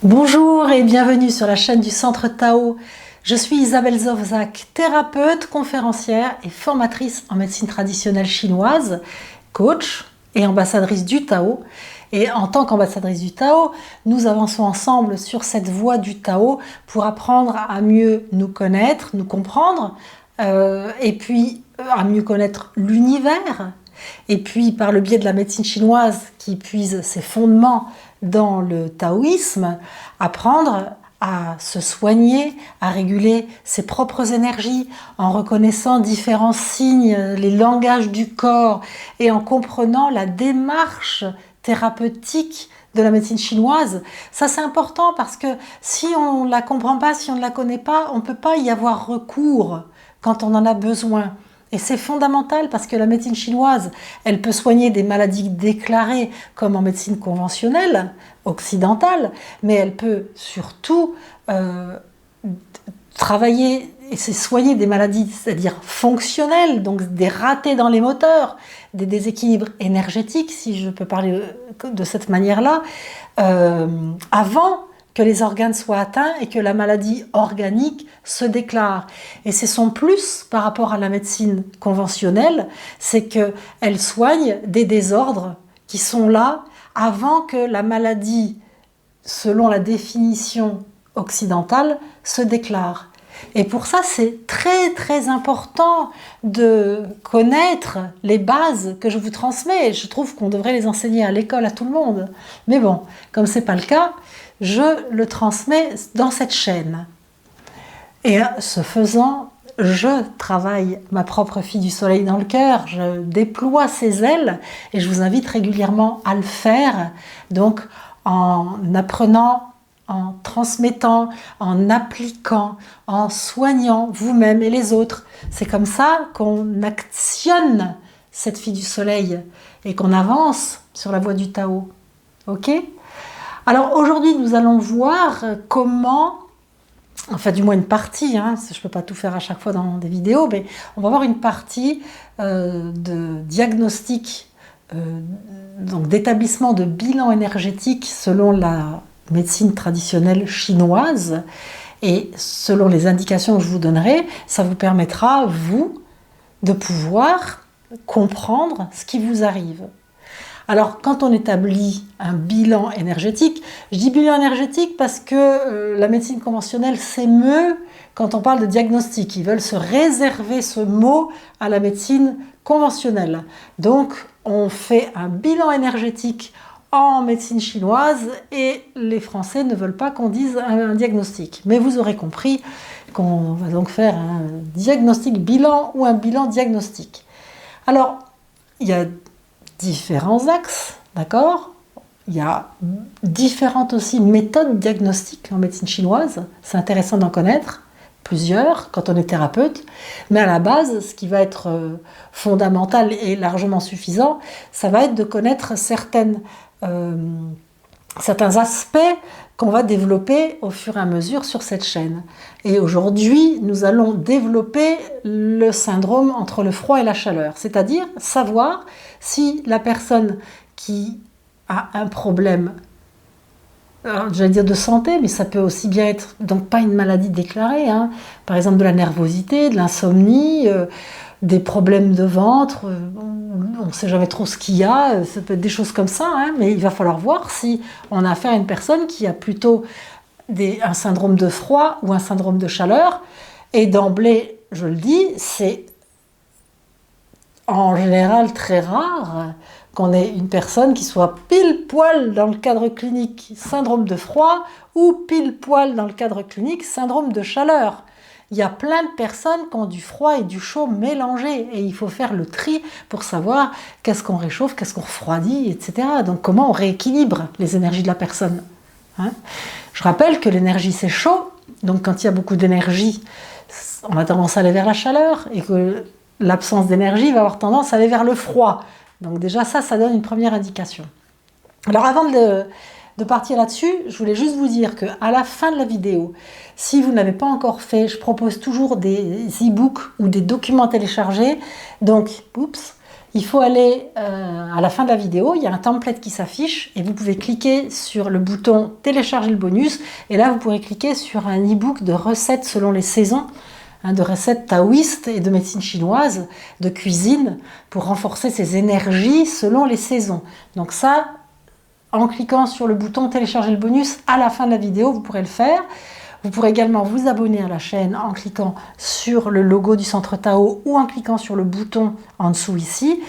Bonjour et bienvenue sur la chaîne du Centre Tao. Je suis Isabelle Zovzak, thérapeute, conférencière et formatrice en médecine traditionnelle chinoise, coach et ambassadrice du Tao. Et en tant qu'ambassadrice du Tao, nous avançons ensemble sur cette voie du Tao pour apprendre à mieux nous connaître, nous comprendre, et puis à mieux connaître l'univers. Et puis par le biais de la médecine chinoise qui puise ses fondements dans le taoïsme, apprendre à se soigner, à réguler ses propres énergies en reconnaissant différents signes, les langages du corps et en comprenant la démarche thérapeutique de la médecine chinoise. Ça c'est important parce que si on ne la comprend pas, si on ne la connaît pas, on ne peut pas y avoir recours quand on en a besoin. Et c'est fondamental parce que la médecine chinoise, elle peut soigner des maladies déclarées comme en médecine conventionnelle, occidentale, mais elle peut surtout travailler et soigner des maladies, c'est-à-dire fonctionnelles, donc des ratés dans les moteurs, des déséquilibres énergétiques, si je peux parler de cette manière-là, avant que les organes soient atteints et que la maladie organique se déclare. Et c'est son plus par rapport à la médecine conventionnelle, c'est qu'elle soigne des désordres qui sont là avant que la maladie, selon la définition occidentale, se déclare. Et pour ça, c'est très très important de connaître les bases que je vous transmets. Je trouve qu'on devrait les enseigner à l'école à tout le monde. Mais bon, comme ce n'est pas le cas, je le transmets dans cette chaîne. Et ce faisant, je travaille ma propre fille du soleil dans le cœur, je déploie ses ailes et je vous invite régulièrement à le faire, donc en apprenant, en transmettant, en appliquant, en soignant vous-même et les autres. C'est comme ça qu'on actionne cette fille du soleil et qu'on avance sur la voie du Tao. Ok ? Alors aujourd'hui, nous allons voir comment, enfin du moins une partie, je ne peux pas tout faire à chaque fois dans des vidéos, mais on va voir une partie de diagnostic, donc d'établissement de bilan énergétique selon la médecine traditionnelle chinoise. Et selon les indications que je vous donnerai, ça vous permettra, vous, de pouvoir comprendre ce qui vous arrive. Alors, quand on établit un bilan énergétique, je dis bilan énergétique parce que la médecine conventionnelle s'émeut quand on parle de diagnostic. Ils veulent se réserver ce mot à la médecine conventionnelle. Donc, on fait un bilan énergétique en médecine chinoise et les Français ne veulent pas qu'on dise un diagnostic. Mais vous aurez compris qu'on va donc faire un diagnostic bilan ou un bilan diagnostic. Alors, il y a différents axes, d'accord ? Il y a différentes aussi méthodes diagnostiques en médecine chinoise. C'est intéressant d'en connaître plusieurs quand on est thérapeute. Mais à la base, ce qui va être fondamental et largement suffisant, ça va être de connaître certains aspects qu'on va développer au fur et à mesure sur cette chaîne. Et aujourd'hui, nous allons développer le syndrome entre le froid et la chaleur, c'est-à-dire savoir si la personne qui a un problème, j'allais dire de santé, mais ça peut aussi bien être, donc pas une maladie déclarée, par exemple de la nervosité, de l'insomnie, des problèmes de ventre, on ne sait jamais trop ce qu'il y a, ça peut être des choses comme ça, mais il va falloir voir si on a affaire à une personne qui a plutôt un syndrome de froid ou un syndrome de chaleur. Et d'emblée, je le dis, c'est en général très rare qu'on ait une personne qui soit pile poil dans le cadre clinique syndrome de froid ou pile poil dans le cadre clinique syndrome de chaleur. Il y a plein de personnes qui ont du froid et du chaud mélangés et il faut faire le tri pour savoir qu'est-ce qu'on réchauffe, qu'est-ce qu'on refroidit, etc. Donc comment on rééquilibre les énergies de la personne. Je rappelle que l'énergie c'est chaud, donc quand il y a beaucoup d'énergie, on a tendance à aller vers la chaleur et que l'absence d'énergie va avoir tendance à aller vers le froid. Donc déjà ça donne une première indication. Alors avant de partir là-dessus, je voulais juste vous dire qu'à la fin de la vidéo, si vous ne l'avez pas encore fait, je propose toujours des e-books ou des documents téléchargés. Donc, il faut aller à la fin de la vidéo, il y a un template qui s'affiche et vous pouvez cliquer sur le bouton télécharger le bonus et là vous pourrez cliquer sur un e-book de recettes selon les saisons, de recettes taoïstes et de médecine chinoise, de cuisine pour renforcer ses énergies selon les saisons. Donc ça, en cliquant sur le bouton télécharger le bonus à la fin de la vidéo, vous pourrez le faire. Vous pourrez également vous abonner à la chaîne en cliquant sur le logo du Centre Tao ou en cliquant sur le bouton en dessous ici.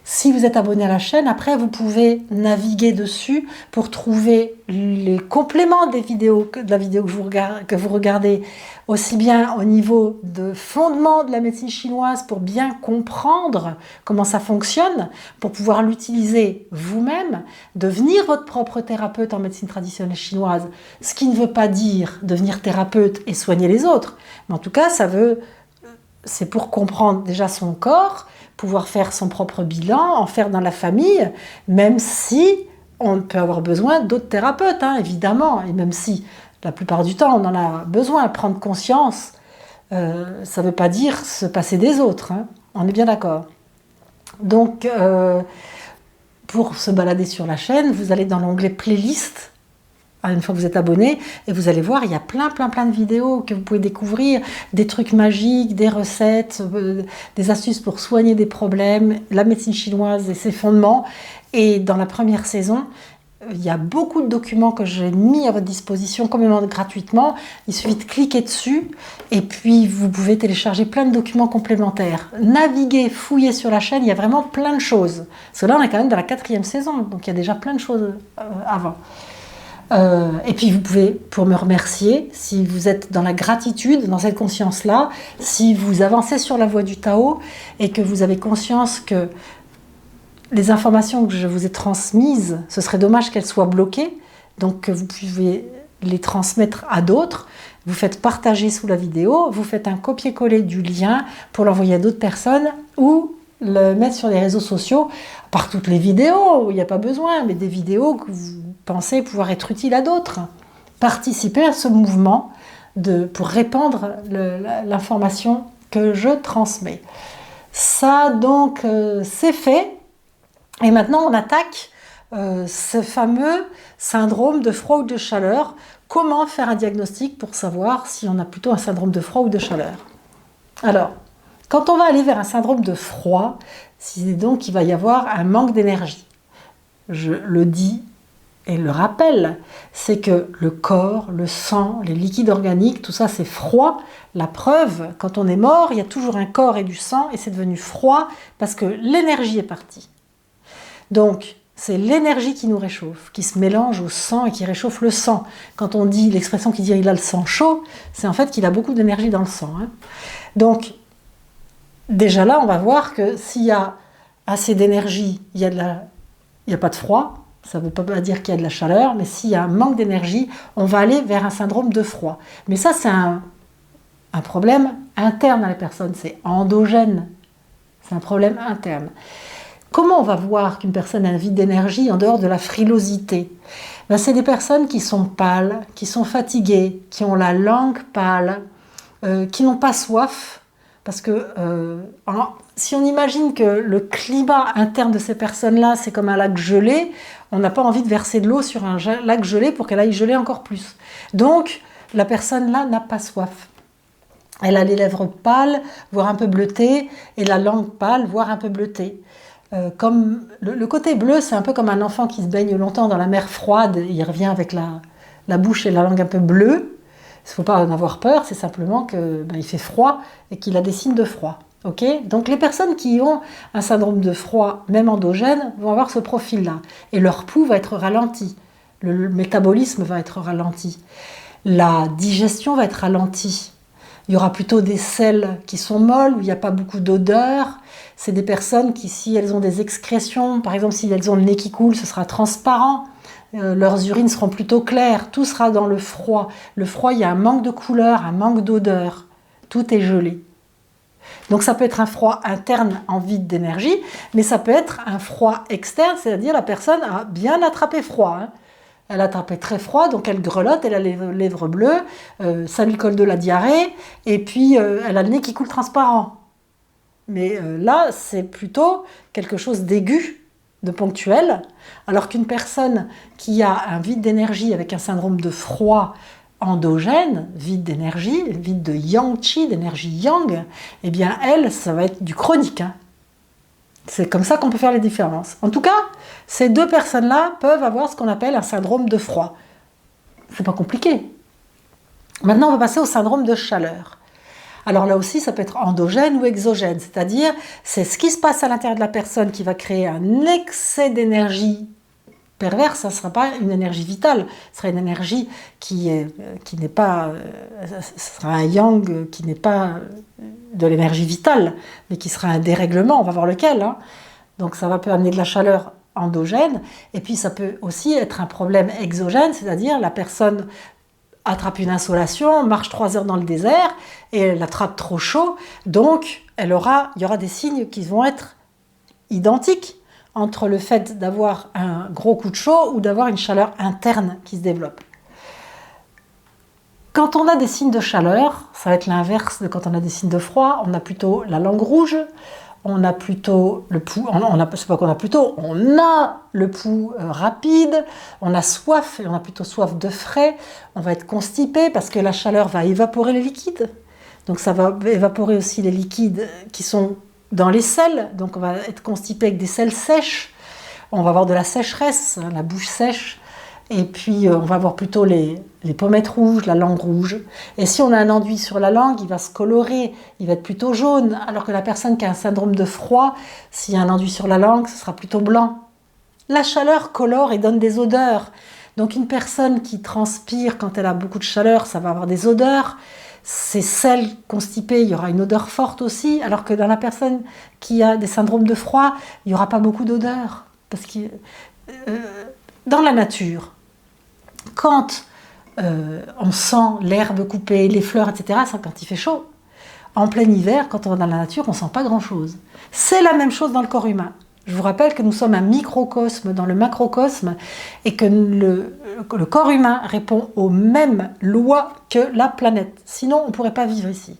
Si vous êtes abonné à la chaîne, après vous pouvez naviguer dessus pour trouver les compléments de la vidéo que vous regardez, aussi bien au niveau de fondement de la médecine chinoise pour bien comprendre comment ça fonctionne, pour pouvoir l'utiliser vous-même, devenir votre propre thérapeute en médecine traditionnelle chinoise, ce qui ne veut pas dire devenir thérapeute et soigner les autres, mais en tout cas c'est pour comprendre déjà son corps, pouvoir faire son propre bilan, en faire dans la famille, même si on peut avoir besoin d'autres thérapeutes, évidemment, et même si la plupart du temps on en a besoin, prendre conscience, ça ne veut pas dire se passer des autres, on est bien d'accord. Donc, pour se balader sur la chaîne, vous allez dans l'onglet playlist, une fois que vous êtes abonné, et vous allez voir, il y a plein de vidéos que vous pouvez découvrir, des trucs magiques, des recettes, des astuces pour soigner des problèmes, la médecine chinoise et ses fondements. Et dans la première saison, il y a beaucoup de documents que j'ai mis à votre disposition complètement gratuitement. Il suffit de cliquer dessus et puis vous pouvez télécharger plein de documents complémentaires. Naviguer, fouiller sur la chaîne, il y a vraiment plein de choses. Parce que là, on est quand même dans la 4e saison, donc il y a déjà plein de choses avant. Et puis vous pouvez, pour me remercier, si vous êtes dans la gratitude, dans cette conscience-là, si vous avancez sur la voie du Tao et que vous avez conscience que les informations que je vous ai transmises, ce serait dommage qu'elles soient bloquées, donc que vous pouvez les transmettre à d'autres, vous faites partager sous la vidéo, vous faites un copier-coller du lien pour l'envoyer à d'autres personnes ou le mettre sur les réseaux sociaux, par toutes les vidéos, il n'y a pas besoin, mais des vidéos que vous pensez pouvoir être utiles à d'autres. Participez à ce mouvement pour répandre l'information que je transmets. Ça, donc, c'est fait. Et maintenant, on attaque ce fameux syndrome de froid ou de chaleur. Comment faire un diagnostic pour savoir si on a plutôt un syndrome de froid ou de chaleur? Alors, quand on va aller vers un syndrome de froid, c'est donc qu'il va y avoir un manque d'énergie. Je le dis et le rappelle, c'est que le corps, le sang, les liquides organiques, tout ça c'est froid. La preuve, quand on est mort, il y a toujours un corps et du sang et c'est devenu froid parce que l'énergie est partie. Donc, c'est l'énergie qui nous réchauffe, qui se mélange au sang et qui réchauffe le sang. Quand on dit l'expression qui dit il a le sang chaud, c'est en fait qu'il a beaucoup d'énergie dans le sang. Donc, déjà là, on va voir que s'il y a assez d'énergie, il n'y a pas de froid. Ça ne veut pas dire qu'il y a de la chaleur, mais s'il y a un manque d'énergie, on va aller vers un syndrome de froid. Mais ça, c'est un problème interne à la personne, c'est endogène. C'est un problème interne. Comment on va voir qu'une personne a un vide d'énergie en dehors de la frilosité? C'est des personnes qui sont pâles, qui sont fatiguées, qui ont la langue pâle, qui n'ont pas soif. Parce que si on imagine que le climat interne de ces personnes-là, c'est comme un lac gelé, on n'a pas envie de verser de l'eau sur un lac gelé pour qu'elle aille geler encore plus. Donc, la personne-là n'a pas soif. Elle a les lèvres pâles, voire un peu bleutées, et la langue pâle, voire un peu bleutée. Comme le côté bleu, c'est un peu comme un enfant qui se baigne longtemps dans la mer froide, il revient avec la bouche et la langue un peu bleue. Il ne faut pas en avoir peur, c'est simplement qu'il fait froid et qu'il a des signes de froid. Okay, donc les personnes qui ont un syndrome de froid, même endogène, vont avoir ce profil-là. Et leur pouls va être ralenti. Le métabolisme va être ralenti. La digestion va être ralentie. Il y aura plutôt des selles qui sont molles, où il n'y a pas beaucoup d'odeur. C'est des personnes qui, si elles ont des excrétions, par exemple si elles ont le nez qui coule, ce sera transparent. Leurs urines seront plutôt claires. Tout sera dans le froid. Le froid, il y a un manque de couleur, un manque d'odeur. Tout est gelé. Donc ça peut être un froid interne en vide d'énergie, mais ça peut être un froid externe, c'est-à-dire la personne a bien attrapé froid. Elle a attrapé très froid, donc elle grelotte, elle a les lèvres bleues, ça lui colle de la diarrhée, et puis elle a le nez qui coule transparent. Mais là, c'est plutôt quelque chose d'aigu, de ponctuel, alors qu'une personne qui a un vide d'énergie avec un syndrome de froid endogène, vide d'énergie, vide de yang chi, d'énergie yang, eh bien elle, ça va être du chronique. Hein. C'est comme ça qu'on peut faire les différences. En tout cas, ces deux personnes-là peuvent avoir ce qu'on appelle un syndrome de froid. C'est pas compliqué. Maintenant, on va passer au syndrome de chaleur. Alors là aussi, ça peut être endogène ou exogène, c'est-à-dire c'est ce qui se passe à l'intérieur de la personne qui va créer un excès d'énergie perverse. Ça ne sera pas une énergie vitale, ce sera une énergie qui n'est pas, ce sera un yang qui n'est pas de l'énergie vitale, mais qui sera un dérèglement, on va voir lequel. Hein. Donc ça peut amener de la chaleur endogène, et puis ça peut aussi être un problème exogène, c'est-à-dire la personne attrape une insolation, marche 3 heures dans le désert et elle attrape trop chaud, donc il y aura des signes qui vont être identiques entre le fait d'avoir un gros coup de chaud ou d'avoir une chaleur interne qui se développe. Quand on a des signes de chaleur, ça va être l'inverse de quand on a des signes de froid, on a plutôt la langue rouge, on a plutôt le pouls, c'est pas qu'on a plutôt, on a le pouls rapide, on a soif, et on a plutôt soif de frais, on va être constipé parce que la chaleur va évaporer les liquides. Donc ça va évaporer aussi les liquides qui sont dans les selles, donc on va être constipé avec des selles sèches, on va avoir de la sécheresse, la bouche sèche, et puis on va avoir plutôt les pommettes rouges, la langue rouge. Et si on a un enduit sur la langue, il va se colorer, il va être plutôt jaune, alors que la personne qui a un syndrome de froid, s'il y a un enduit sur la langue, ce sera plutôt blanc. La chaleur colore et donne des odeurs. Donc une personne qui transpire quand elle a beaucoup de chaleur, ça va avoir des odeurs. Ces selles constipées, il y aura une odeur forte aussi, alors que dans la personne qui a des syndromes de froid, il n'y aura pas beaucoup d'odeurs. Parce que dans la nature, quand on sent l'herbe coupée, les fleurs, etc., c'est quand il fait chaud. En plein hiver, quand on va dans la nature, on ne sent pas grand-chose. C'est la même chose dans le corps humain. Je vous rappelle que nous sommes un microcosme dans le macrocosme et que le corps humain répond aux mêmes lois que la planète. Sinon, on ne pourrait pas vivre ici.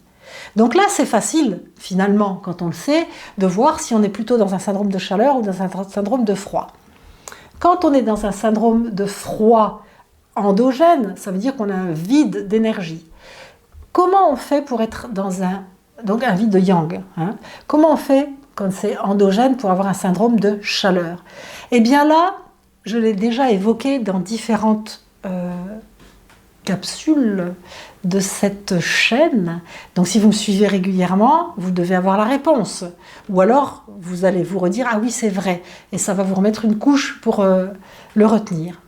Donc là, c'est facile, finalement, quand on le sait, de voir si on est plutôt dans un syndrome de chaleur ou dans un syndrome de froid. Quand on est dans un syndrome de froid endogène, ça veut dire qu'on a un vide d'énergie. Comment on fait pour être dans un vide de yang, hein? Comment on fait quand c'est endogène pour avoir un syndrome de chaleur? Eh bien là, je l'ai déjà évoqué dans différentes capsules de cette chaîne. Donc si vous me suivez régulièrement, vous devez avoir la réponse. Ou alors, vous allez vous redire « Ah oui, c'est vrai » et ça va vous remettre une couche pour le retenir.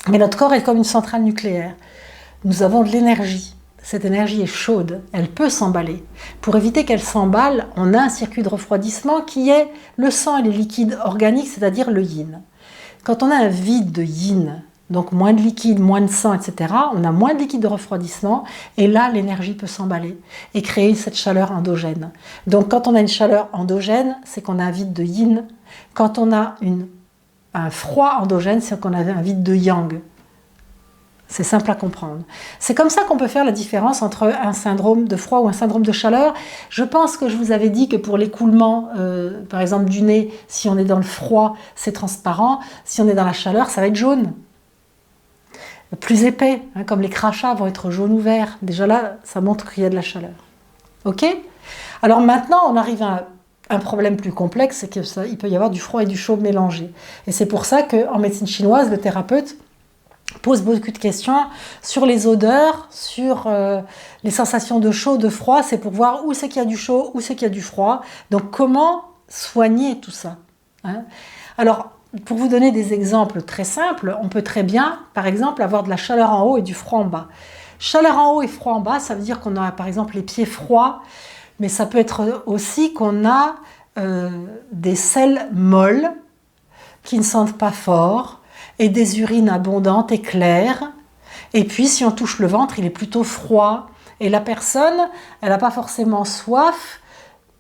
Mais notre corps est comme une centrale nucléaire. Nous avons de l'énergie. Cette énergie est chaude, elle peut s'emballer. Pour éviter qu'elle s'emballe, on a un circuit de refroidissement qui est le sang et les liquides organiques, c'est-à-dire le yin. Quand on a un vide de yin, donc moins de liquide, moins de sang, etc., on a moins de liquide de refroidissement, et là, l'énergie peut s'emballer et créer cette chaleur endogène. Donc quand on a une chaleur endogène, c'est qu'on a un vide de yin. Quand on a un froid endogène, c'est qu'on a un vide de yang. C'est simple à comprendre. C'est comme ça qu'on peut faire la différence entre un syndrome de froid ou un syndrome de chaleur. Je pense que je vous avais dit que pour l'écoulement, par exemple du nez, si on est dans le froid, c'est transparent. Si on est dans la chaleur, ça va être jaune. Plus épais, hein, comme les crachats vont être jaune ou vert. Déjà là, ça montre qu'il y a de la chaleur. Ok ? Alors maintenant, on arrive à un problème plus complexe, c'est qu'il peut y avoir du froid et du chaud mélangés. Et c'est pour ça qu'en médecine chinoise, le thérapeute pose beaucoup de questions sur les odeurs, sur les sensations de chaud, de froid. C'est pour voir où c'est qu'il y a du chaud, où c'est qu'il y a du froid. Donc comment soigner tout ça, hein ? Alors, pour vous donner des exemples très simples, on peut très bien, par exemple, avoir de la chaleur en haut et du froid en bas. Chaleur en haut et froid en bas, ça veut dire qu'on a par exemple les pieds froids, mais ça peut être aussi qu'on a des selles molles qui ne sentent pas fort et des urines abondantes et claires. Et puis si on touche le ventre, il est plutôt froid. Et la personne, elle n'a pas forcément soif.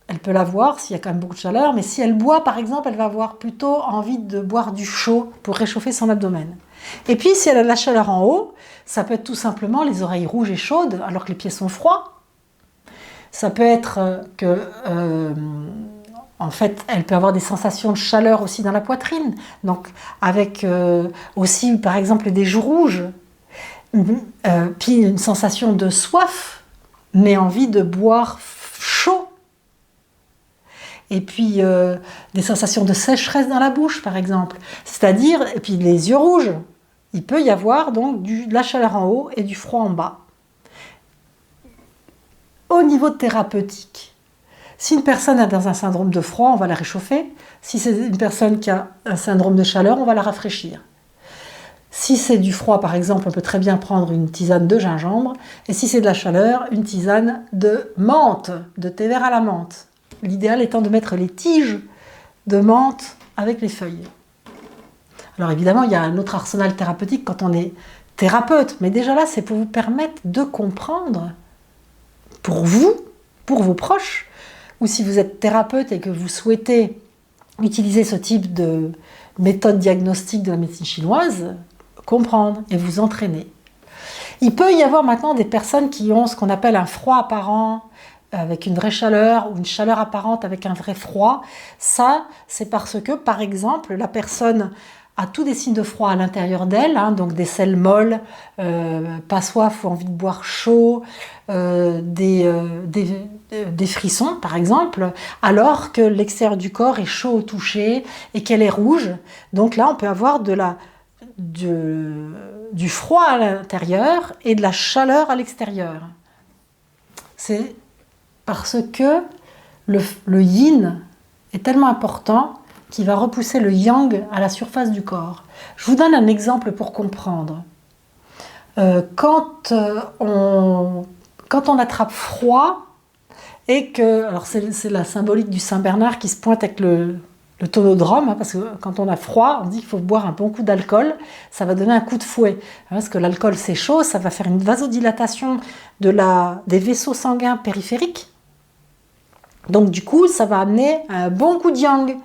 Elle peut l'avoir s'il y a quand même beaucoup de chaleur, mais si elle boit par exemple, elle va avoir plutôt envie de boire du chaud pour réchauffer son abdomen. Et puis si elle a de la chaleur en haut, ça peut être tout simplement les oreilles rouges et chaudes alors que les pieds sont froids. Ça peut être que, en fait, elle peut avoir des sensations de chaleur aussi dans la poitrine. Donc, avec aussi, par exemple, des joues rouges. Puis une sensation de soif, mais envie de boire chaud. Et puis des sensations de sécheresse dans la bouche, par exemple. C'est-à-dire, et puis les yeux rouges. Il peut y avoir donc de la chaleur en haut et du froid en bas. Au niveau thérapeutique, si une personne est dans un syndrome de froid, on va la réchauffer. Si c'est une personne qui a un syndrome de chaleur, on va la rafraîchir. Si c'est du froid, par exemple, on peut très bien prendre une tisane de gingembre. Et si c'est de la chaleur, une tisane de menthe, de thé vert à la menthe. L'idéal étant de mettre les tiges de menthe avec les feuilles. Alors évidemment, il y a un autre arsenal thérapeutique quand on est thérapeute. Mais déjà là, c'est pour vous permettre de comprendre, pour vous, pour vos proches, ou si vous êtes thérapeute et que vous souhaitez utiliser ce type de méthode diagnostique de la médecine chinoise, comprendre et vous entraîner. Il peut y avoir maintenant des personnes qui ont ce qu'on appelle un froid apparent avec une vraie chaleur ou une chaleur apparente avec un vrai froid. Ça, c'est parce que, par exemple, la personne a tous des signes de froid à l'intérieur d'elle, donc des selles molles, pas soif ou envie de boire chaud, des frissons par exemple, alors que l'extérieur du corps est chaud au toucher et qu'elle est rouge. Donc là, on peut avoir du froid à l'intérieur et de la chaleur à l'extérieur. C'est parce que le yin est tellement important qui va repousser le yang à la surface du corps. Je vous donne un exemple pour comprendre. Quand on attrape froid et que... Alors c'est la symbolique du Saint-Bernard qui se pointe avec le tonodrome, parce que quand on a froid, on dit qu'il faut boire un bon coup d'alcool, ça va donner un coup de fouet. Parce que l'alcool c'est chaud, ça va faire une vasodilatation des vaisseaux sanguins périphériques. Donc du coup, ça va amener un bon coup de yang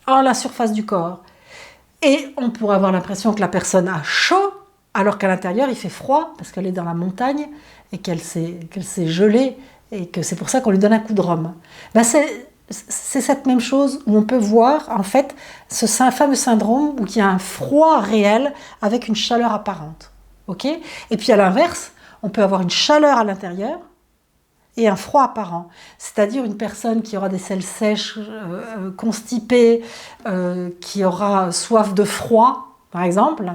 à la surface du corps. Et on pourrait avoir l'impression que la personne a chaud, alors qu'à l'intérieur, il fait froid, parce qu'elle est dans la montagne, et qu'elle s'est gelée, et que c'est pour ça qu'on lui donne un coup de rhum. C'est cette même chose où on peut voir, en fait, ce fameux syndrome où il y a un froid réel avec une chaleur apparente. Okay ? Et puis à l'inverse, on peut avoir une chaleur à l'intérieur, et un froid apparent, c'est-à-dire une personne qui aura des selles sèches, constipée, qui aura soif de froid, par exemple,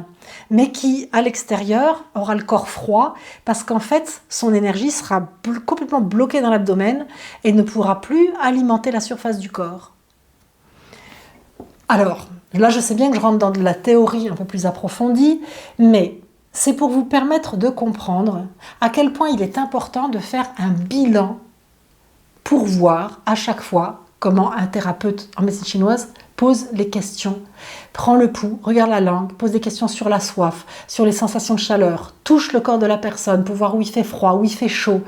mais qui, à l'extérieur, aura le corps froid, parce qu'en fait, son énergie sera complètement bloquée dans l'abdomen et ne pourra plus alimenter la surface du corps. Alors, là, je sais bien que je rentre dans de la théorie un peu plus approfondie, mais c'est pour vous permettre de comprendre à quel point il est important de faire un bilan pour voir à chaque fois comment un thérapeute en médecine chinoise pose les questions. Prend le pouls, regarde la langue, pose des questions sur la soif, sur les sensations de chaleur, touche le corps de la personne pour voir où il fait froid, où il fait chaud,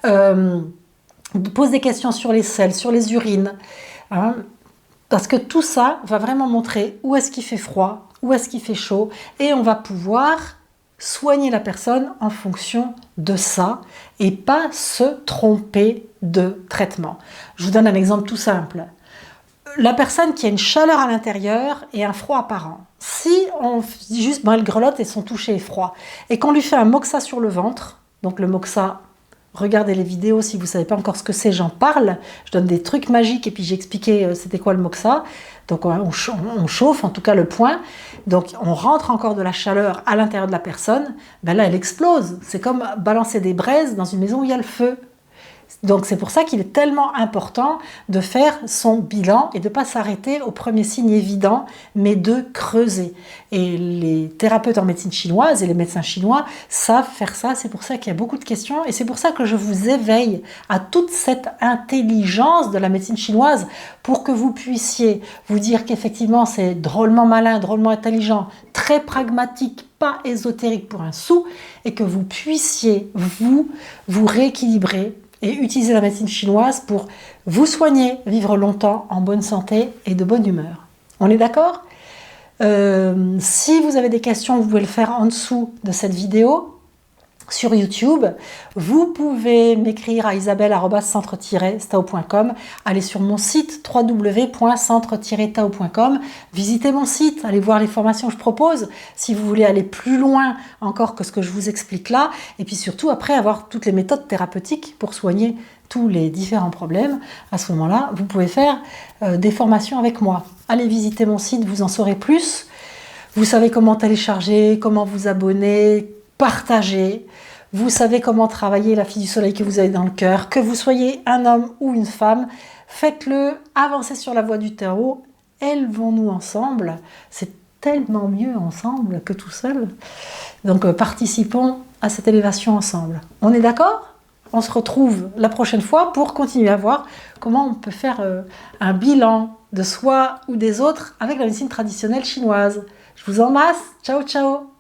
pose des questions sur les selles, sur les urines. Parce que tout ça va vraiment montrer où est-ce qu'il fait froid, où est-ce qu'il fait chaud, et on va pouvoir soigner la personne en fonction de ça et pas se tromper de traitement. Je vous donne un exemple tout simple. La personne qui a une chaleur à l'intérieur et un froid apparent, si on dit juste elle grelotte et son toucher est froid, et qu'on lui fait un moxa sur le ventre, donc le moxa, regardez les vidéos si vous ne savez pas encore ce que c'est, j'en parle, je donne des trucs magiques et puis j'ai expliqué c'était quoi le moxa. Donc on chauffe en tout cas le point, donc on rentre encore de la chaleur à l'intérieur de la personne, là elle explose, c'est comme balancer des braises dans une maison où il y a le feu. Donc c'est pour ça qu'il est tellement important de faire son bilan et de ne pas s'arrêter au premier signe évident, mais de creuser. Et les thérapeutes en médecine chinoise et les médecins chinois savent faire ça, c'est pour ça qu'il y a beaucoup de questions et c'est pour ça que je vous éveille à toute cette intelligence de la médecine chinoise pour que vous puissiez vous dire qu'effectivement c'est drôlement malin, drôlement intelligent, très pragmatique, pas ésotérique pour un sou, et que vous puissiez vous rééquilibrer et utiliser la médecine chinoise pour vous soigner, vivre longtemps, en bonne santé et de bonne humeur. On est d'accord ? Si vous avez des questions, vous pouvez le faire en dessous de cette vidéo. sur YouTube. Vous pouvez m'écrire à isabelle@centre-tao.com. Allez sur mon site www.centre-tao.com. Visitez mon site, allez voir les formations que je propose si vous voulez aller plus loin encore que ce que je vous explique là. Et puis surtout, après, avoir toutes les méthodes thérapeutiques pour soigner tous les différents problèmes. À ce moment-là, vous pouvez faire des formations avec moi. Allez visiter mon site, vous en saurez plus. Vous savez comment télécharger, comment vous abonner, partager. Vous savez comment travailler la fille du soleil que vous avez dans le cœur. Que vous soyez un homme ou une femme, faites-le, avancez sur la voie du tarot. Élevons-nous ensemble. C'est tellement mieux ensemble que tout seul. Donc participons à cette élévation ensemble. On est d'accord ? On se retrouve la prochaine fois pour continuer à voir comment on peut faire un bilan de soi ou des autres avec la médecine traditionnelle chinoise. Je vous embrasse. Ciao, ciao.